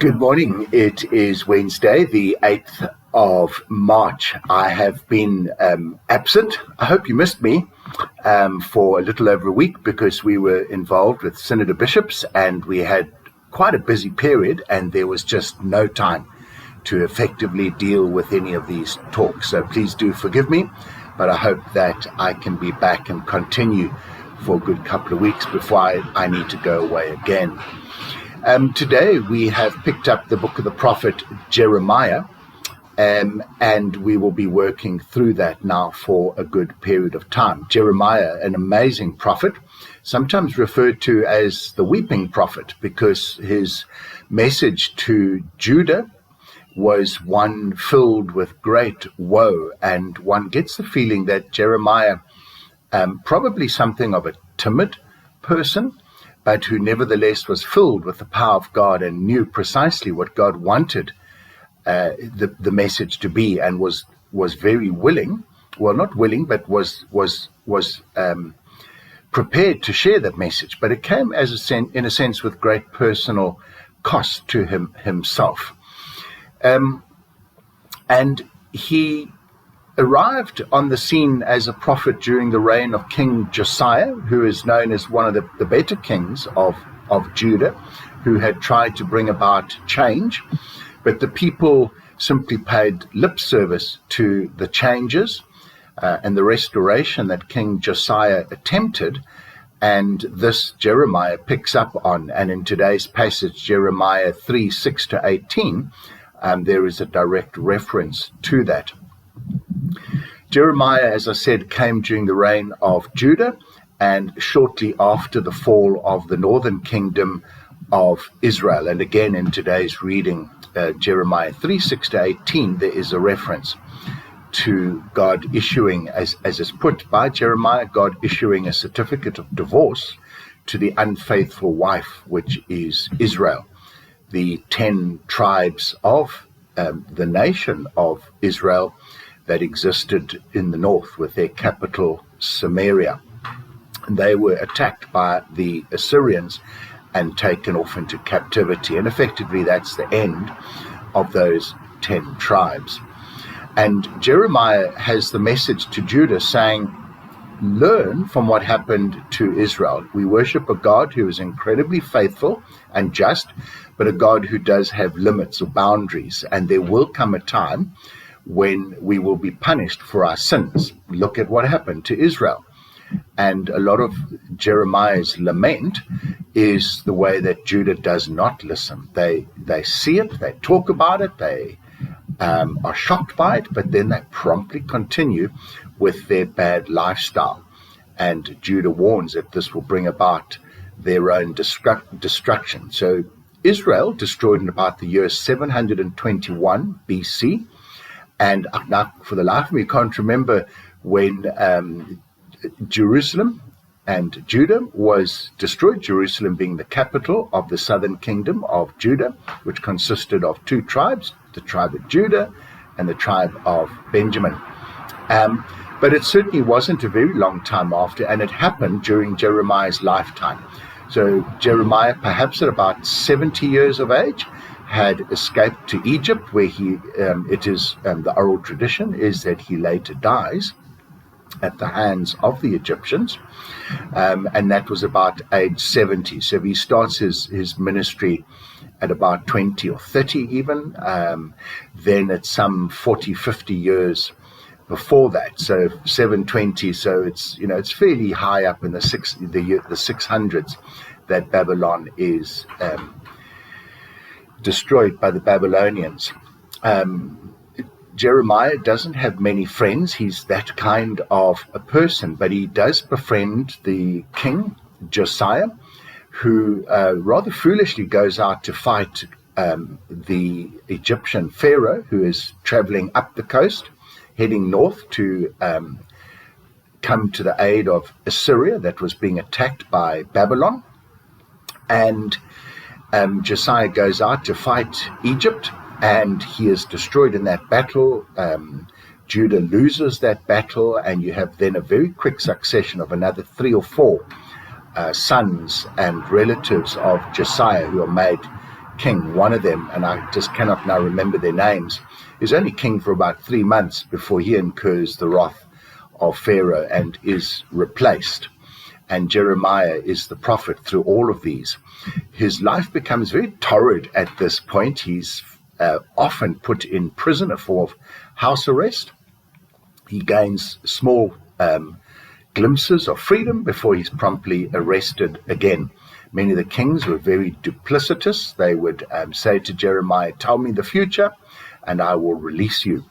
Good morning. It is Wednesday, the 8th of March. I have been absent. I hope you missed me for a little over a week because we were involved with Synod of Bishops and we had quite a busy period and there was just no time to effectively deal with any of these talks. So please do forgive me, but I hope that I can be back and continue for a good couple of weeks before I need to go away again. Today we have picked up the book of the prophet Jeremiah, and we will be working through that now for a good period of time. Jeremiah, an amazing prophet, sometimes referred to as the weeping prophet, because his message to Judah was one filled with great woe, and one gets the feeling that Jeremiah, probably something of a timid person, but who nevertheless was filled with the power of God and knew precisely what God wanted the message to be, and was very willing, well, not willing, but was prepared to share that message. But it came in a sense with great personal cost to himself. And he arrived on the scene as a prophet during the reign of King Josiah, who is known as one of the better kings of Judah, who had tried to bring about change, but the people simply paid lip service to the changes and the restoration that King Josiah attempted, and this Jeremiah picks up on. And in today's passage, Jeremiah 3:6-18, there is a direct reference to that. Jeremiah, as I said, came during the reign of Judah and shortly after the fall of the northern kingdom of Israel. And again, in today's reading, Jeremiah 3:6-18, there is a reference to God issuing, as is put by Jeremiah, God issuing a certificate of divorce to the unfaithful wife, which is Israel. The 10 tribes of the nation of Israel that existed in the north with their capital Samaria. And they were attacked by the Assyrians and taken off into captivity. And effectively that's the end of those 10 tribes. And Jeremiah has the message to Judah saying, learn from what happened to Israel. We worship a God who is incredibly faithful and just, but a God who does have limits or boundaries. And there will come a time when we will be punished for our sins. Look at what happened to Israel. And a lot of Jeremiah's lament is the way that Judah does not listen. They see it, they talk about it, they are shocked by it, but then they promptly continue with their bad lifestyle. And Judah warns that this will bring about their own destruction. So Israel destroyed in about the year 721 BC. And now, for the life of me, I can't remember when Jerusalem and Judah was destroyed, Jerusalem being the capital of the southern kingdom of Judah, which consisted of 2 tribes, the tribe of Judah and the tribe of Benjamin. But it certainly wasn't a very long time after, and it happened during Jeremiah's lifetime. So Jeremiah, perhaps at about 70 years of age, had escaped to Egypt, where the oral tradition is that he later dies at the hands of the Egyptians, and that was about age 70. So he starts his ministry at about 20 or 30 even, then at some 40, 50 years before that, so 720, so it's fairly high up in the 600s that Babylon is destroyed by the Babylonians. Jeremiah doesn't have many friends. He's that kind of a person, but he does befriend the king, Josiah, who rather foolishly goes out to fight the Egyptian pharaoh, who is traveling up the coast, heading north to come to the aid of Assyria that was being attacked by Babylon. And Josiah goes out to fight Egypt, and he is destroyed in that battle. Judah loses that battle, and you have then a very quick succession of another 3 or 4 sons and relatives of Josiah who are made king. One of them, and I just cannot now remember their names, is only king for about 3 months before he incurs the wrath of Pharaoh and is replaced. And Jeremiah is the prophet through all of these. His life becomes very torrid at this point. He's often put in prison, a form of house arrest. He gains small glimpses of freedom before he's promptly arrested again. Many of the kings were very duplicitous. They would say to Jeremiah, "Tell me the future, and I will release you."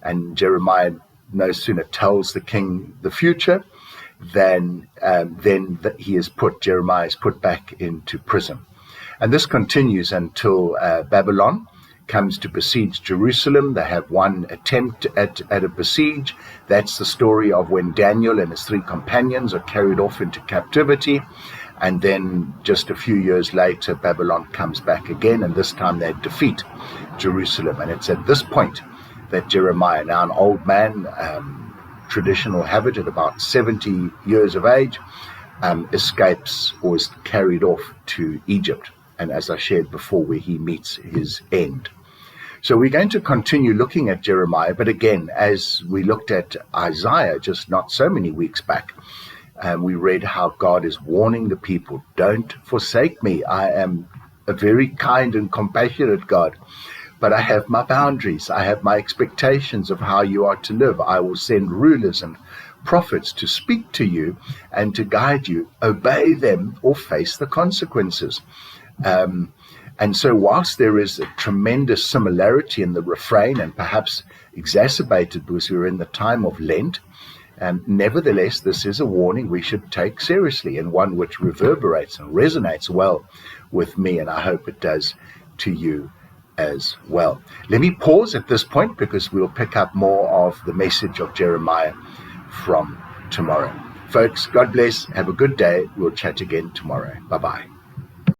And Jeremiah no sooner tells the king the future than Jeremiah is put back into prison. And this continues until Babylon comes to besiege Jerusalem. They have one attempt at a besiege. That's the story of when Daniel and his 3 companions are carried off into captivity. And then just a few years later, Babylon comes back again, and this time they defeat Jerusalem. And it's at this point that Jeremiah, now an old man, traditional habit at about 70 years of age, escapes or is carried off to Egypt. And as I shared before, where he meets his end. So we're going to continue looking at Jeremiah, but again, as we looked at Isaiah just not so many weeks back, we read how God is warning the people, "Don't forsake me. I am a very kind and compassionate God, but I have my boundaries. I have my expectations of how you are to live. I will send rulers and prophets to speak to you and to guide you. Obey them or face the consequences." And so whilst there is a tremendous similarity in the refrain, and perhaps exacerbated because we're in the time of Lent, nevertheless, this is a warning we should take seriously, and one which reverberates and resonates well with me, and I hope it does to you as well. Let me pause at this point because we'll pick up more of the message of Jeremiah from tomorrow. Folks, God bless. Have a good day. We'll chat again tomorrow. Bye-bye.